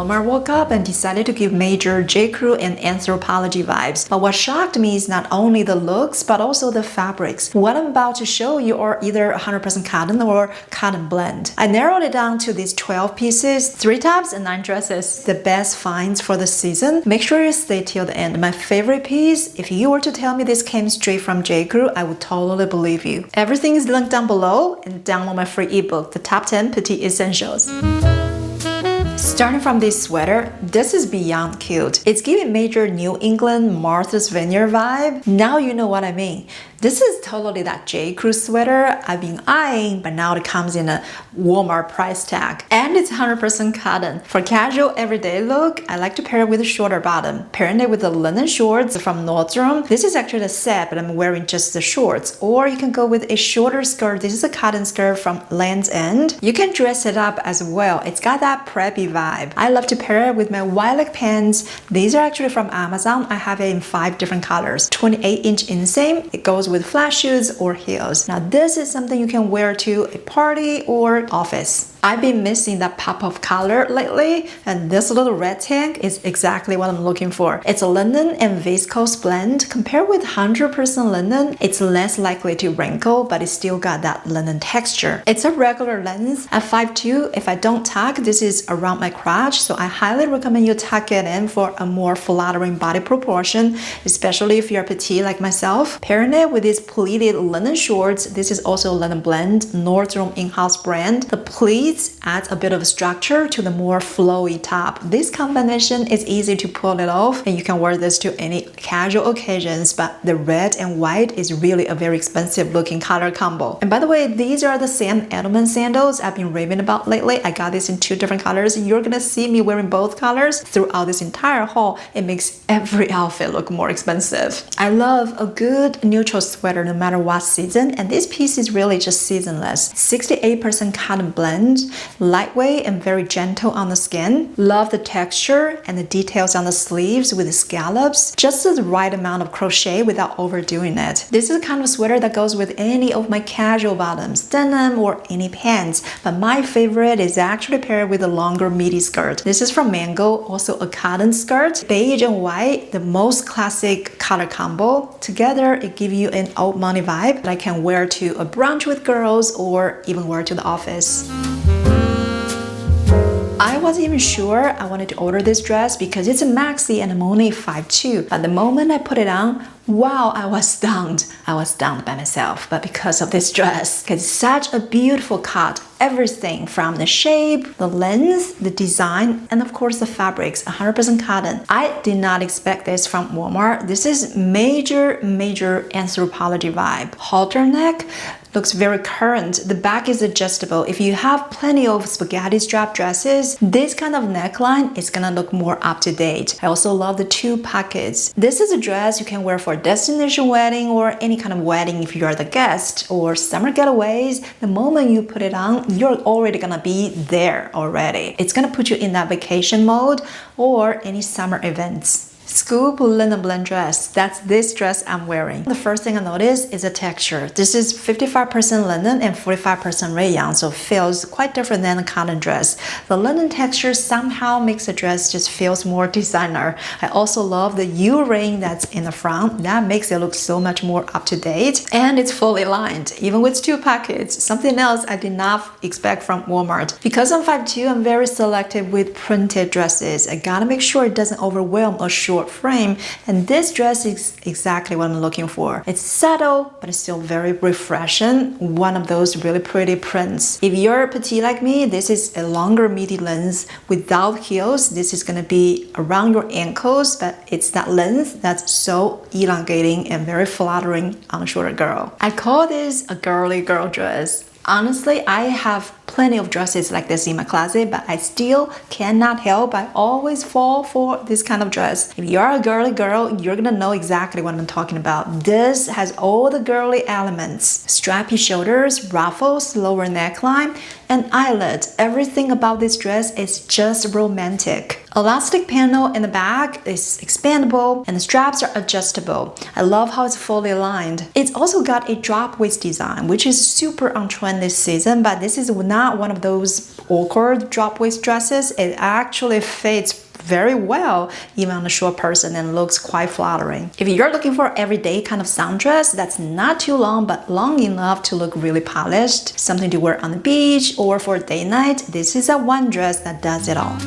Walmart woke up and decided to give major J.Crew and Anthropology vibes. But what shocked me is not only the looks, but also the fabrics. What I'm about to show you are either 100% cotton or cotton blend. I narrowed it down to these 12 pieces, 3 tops and 9 dresses. The best finds for the season. Make sure you stay till the end. My favorite piece, if you were to tell me this came straight from J.Crew, I would totally believe you. Everything is linked down below, and download my free ebook, The Top 10 Petite Essentials. Starting from this sweater, this is beyond cute. It's giving major New England Martha's Vineyard vibe. Now you know what I mean. This is totally that J.Crew sweater I've been eyeing, but now it comes in a Walmart price tag. And it's 100% cotton. For casual everyday look, I like to pair it with a shorter bottom. Pairing it with the linen shorts from Nordstrom. This is actually the set, but I'm wearing just the shorts. Or you can go with a shorter skirt. This is a cotton skirt from Land's End. You can dress it up as well. It's got that preppy vibe. I love to pair it with my wide leg pants. These are actually from Amazon. I have it in 5 different colors. 28-inch inseam. It goes with flat shoes or heels. Now this is something you can wear to a party or office. I've been missing that pop of color lately, and this little red tank is exactly what I'm looking for. It's a linen and viscose blend. Compared with 100% linen, it's less likely to wrinkle, but it still got that linen texture. It's a regular length at 5'2". If I don't tuck, this is around my crotch, so I highly recommend you tuck it in for a more flattering body proportion, especially if you're petite like myself. Pairing it with these pleated linen shorts, this is also a linen blend, Nordstrom in-house brand. The pleats adds a bit of structure to the more flowy top. This combination is easy to pull it off, and you can wear this to any casual occasions, but the red and white is really a very expensive looking color combo. And by the way, these are the Sam Edelman sandals I've been raving about lately. I got this in 2 different colors. You're gonna see me wearing both colors throughout this entire haul. It makes every outfit look more expensive. I love a good neutral sweater no matter what season, and this piece is really just seasonless. 68% cotton blend, lightweight and very gentle on the skin. Love the texture and the details on the sleeves with the scallops. Just the right amount of crochet without overdoing it. This is the kind of sweater that goes with any of my casual bottoms, denim or any pants. But my favorite is actually paired with a longer midi skirt. This is from Mango, also a cotton skirt. Beige and white, the most classic color combo. Together, it gives you an old money vibe that I can wear to a brunch with girls or even wear to the office. I wasn't even sure I wanted to order this dress because it's a maxi and I'm only 5'2". But the moment I put it on, wow, I was stunned. I was stunned by myself, but because of this dress. It's such a beautiful cut. Everything from the shape, the length, the design, and of course the fabrics, 100% cotton. I did not expect this from Walmart. This is major Anthropology vibe. Halter neck, looks very current. The back is adjustable. If you have plenty of spaghetti strap dresses, this kind of neckline is gonna look more up to date. I also love the 2 pockets. This is a dress you can wear for a destination wedding or any kind of wedding if you are the guest, or summer getaways. The moment you put it on, you're already gonna be there already. It's gonna put you in that vacation mode or any summer events. Scoop linen blend dress. That's this dress I'm wearing. The first thing I noticed is the texture. This is 55% linen and 45% rayon, so it feels quite different than a cotton dress. The linen texture somehow makes the dress just feels more designer. I also love the U-ring that's in the front. That makes it look so much more up to date, and it's fully lined, even with 2 pockets. Something else I did not expect from Walmart. Because I'm 5'2", I'm very selective with printed dresses. I gotta make sure it doesn't overwhelm a short frame, and this dress is exactly what I'm looking for. It's subtle, but it's still very refreshing. One of those really pretty prints. If you're petite like me, this is a longer midi length without heels. This is gonna be around your ankles, but it's that length that's so elongating and very flattering on a shorter girl. I call this a girly girl dress. Honestly, I have plenty of dresses like this in my closet, but I still cannot help. I always fall for this kind of dress. If you're a girly girl, you're gonna know exactly what I'm talking about. This has all the girly elements. Strappy shoulders, ruffles, lower neckline. and eyelet. Everything about this dress is just romantic. Elastic panel in the back is expandable and the straps are adjustable. I love how it's fully aligned. It's also got a drop waist design, which is super on trend this season, but this is not one of those awkward drop waist dresses. It actually fits very well even on a short person and looks quite flattering. If you're looking for everyday kind of sundress that's not too long but long enough to look really polished, something to wear on the beach or for a date night, this is a one dress that does it all.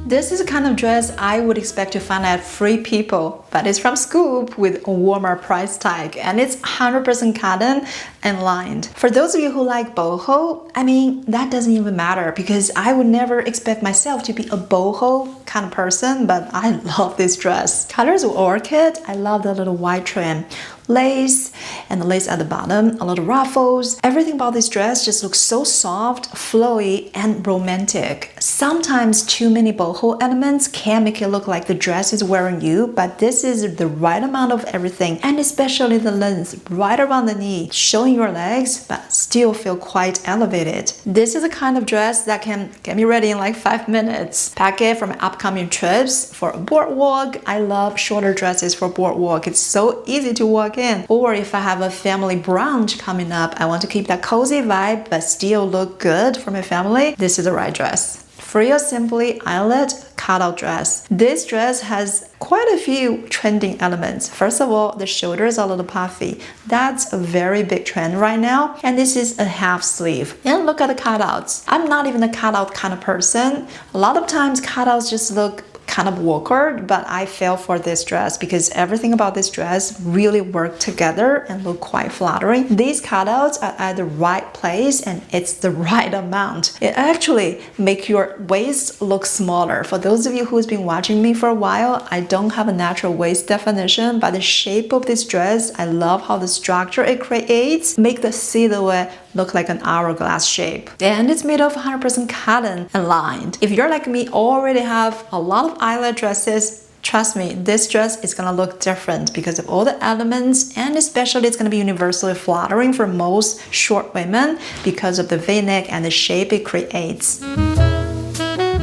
This is a kind of dress I would expect to find at Free People, but it's from Scoop with a warmer price tag, and it's 100% cotton and lined. For those of you who like boho, I mean, that doesn't even matter because I would never expect myself to be a boho kind of person, but I love this dress. Colors of orchid, I love the little white trim. Lace and the lace at the bottom, a little ruffles. Everything about this dress just looks so soft, flowy, and romantic. Sometimes too many boho elements can make it look like the dress is wearing you, but this is the right amount of everything, and especially the length right around the knee, showing your legs but still feel quite elevated. This is a kind of dress that can get me ready in like 5 minutes. Pack it from upcoming trips for a boardwalk. I love shorter dresses for boardwalk. It's so easy to walk in. Or if I have a family brunch coming up, I want to keep that cozy vibe but still look good for my family, this is the right dress. Free or Simply eyelet cutout dress. This dress has quite a few trending elements. First of all, the shoulders are a little puffy. That's a very big trend right now. And this is a half sleeve. And look at the cutouts. I'm not even a cutout kind of person. A lot of times cutouts just look kind of awkward, but I fell for this dress because everything about this dress really worked together and look quite flattering. These cutouts are at the right place and it's the right amount. It actually makes your waist look smaller. For those of you who's been watching me for a while, I don't have a natural waist definition, but the shape of this dress, I love how the structure it creates make the silhouette look like an hourglass shape. And it's made of 100% cotton and lined. If you're like me, already have a lot of eyelet dresses, trust me, this dress is gonna look different because of all the elements, and especially it's gonna be universally flattering for most short women because of the V-neck and the shape it creates.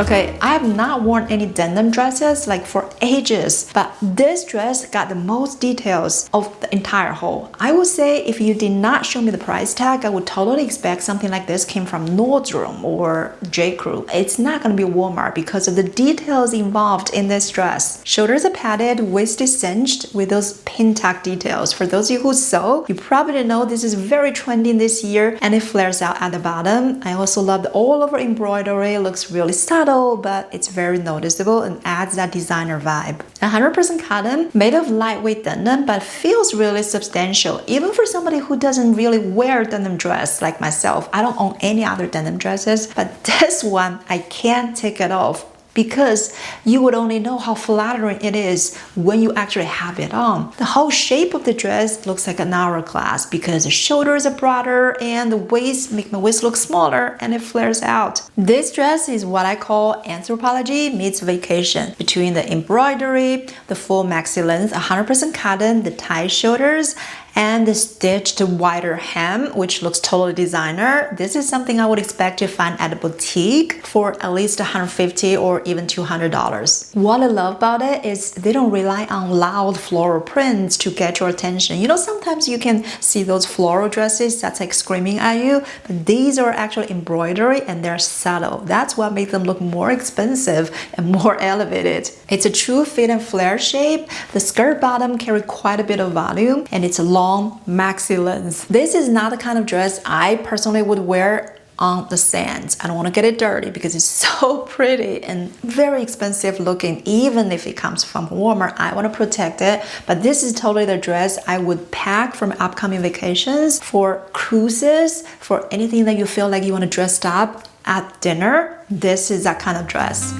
Okay, I have not worn any denim dresses like for ages, but this dress got the most details of the entire haul. I would say if you did not show me the price tag, I would totally expect something like this came from Nordstrom or J.Crew. It's not gonna be Walmart because of the details involved in this dress. Shoulders are padded, waist is cinched with those pin tuck details. For those of you who sew, you probably know this is very trendy this year and it flares out at the bottom. I also love the all over embroidery, it looks really subtle, but it's very noticeable and adds that designer vibe. 100% cotton, made of lightweight denim, but feels really substantial. Even for somebody who doesn't really wear denim dress like myself. I don't own any other denim dresses, but this one, I can't take it off, because you would only know how flattering it is when you actually have it on. The whole shape of the dress looks like an hourglass because the shoulders are broader and the waist make my waist look smaller and it flares out. This dress is what I call anthropology meets vacation. Between the embroidery, the full maxi length, 100% cotton, the tight shoulders, and the stitched wider hem, which looks totally designer. This is something I would expect to find at a boutique for at least $150 or even $200. What I love about it is they don't rely on loud floral prints to get your attention. You know, sometimes you can see those floral dresses that's like screaming at you, but these are actually embroidery and they're subtle. That's what makes them look more expensive and more elevated. It's a true fit and flare shape. The skirt bottom carries quite a bit of volume and it's a long maxi length. This is not the kind of dress I personally would wear on the sands. I don't want to get it dirty because it's so pretty and very expensive looking. Even if it comes from Walmart, I want to protect it. But this is totally the dress I would pack from upcoming vacations, for cruises, for anything that you feel like you want to dress up at dinner. This is that kind of dress.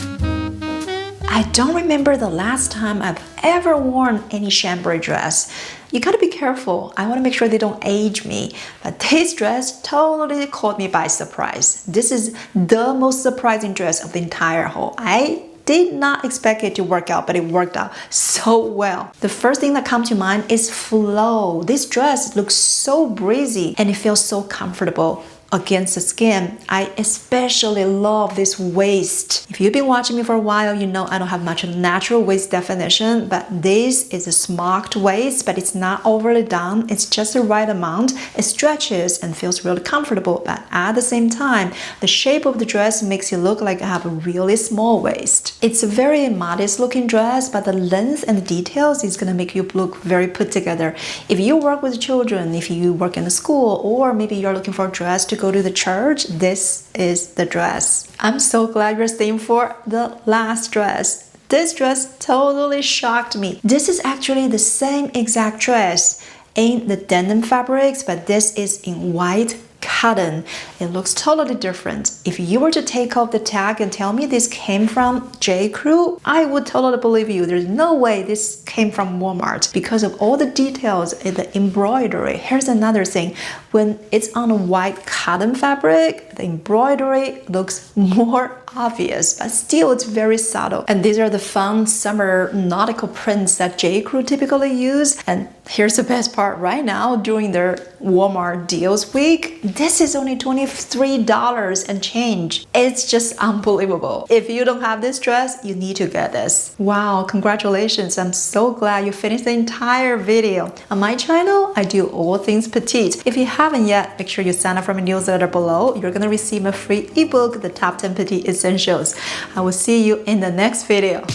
I don't remember the last time I've ever worn any chambray dress. You gotta be careful. I wanna make sure they don't age me. But this dress totally caught me by surprise. This is the most surprising dress of the entire haul. I did not expect it to work out, but it worked out so well. The first thing that comes to mind is flow. This dress looks so breezy and it feels so comfortable. against the skin. I especially love this waist. If you've been watching me for a while, you know I don't have much of a natural waist definition, but this is a smocked waist, but it's not overly done. It's just the right amount. It stretches and feels really comfortable, but at the same time, the shape of the dress makes you look like I have a really small waist. It's a very modest looking dress, but the length and the details is gonna make you look very put together. If you work with children, if you work in a school, or maybe you're looking for a dress to go to the church, this is the dress. I'm so glad you're staying for the last dress. This dress totally shocked me. This is actually the same exact dress in the denim fabrics, but this is in white cotton. It looks totally different. If you were to take off the tag and tell me this came from J. Crew, I would totally believe you. There's no way this came from Walmart because of all the details in the embroidery. Here's another thing. When it's on a white cotton fabric, the embroidery looks more obvious, but still it's very subtle. And these are the fun summer nautical prints that J. Crew typically use. And here's the best part right now during their Walmart deals week. This is only $23 and change. It's just unbelievable. If you don't have this dress, you need to get this. Wow, congratulations. I'm so glad you finished the entire video. On my channel, I do all things petite. If you haven't yet, make sure you sign up for my newsletter below. You're gonna receive a free ebook, The Top 10 Petite Essentials. I will see you in the next video.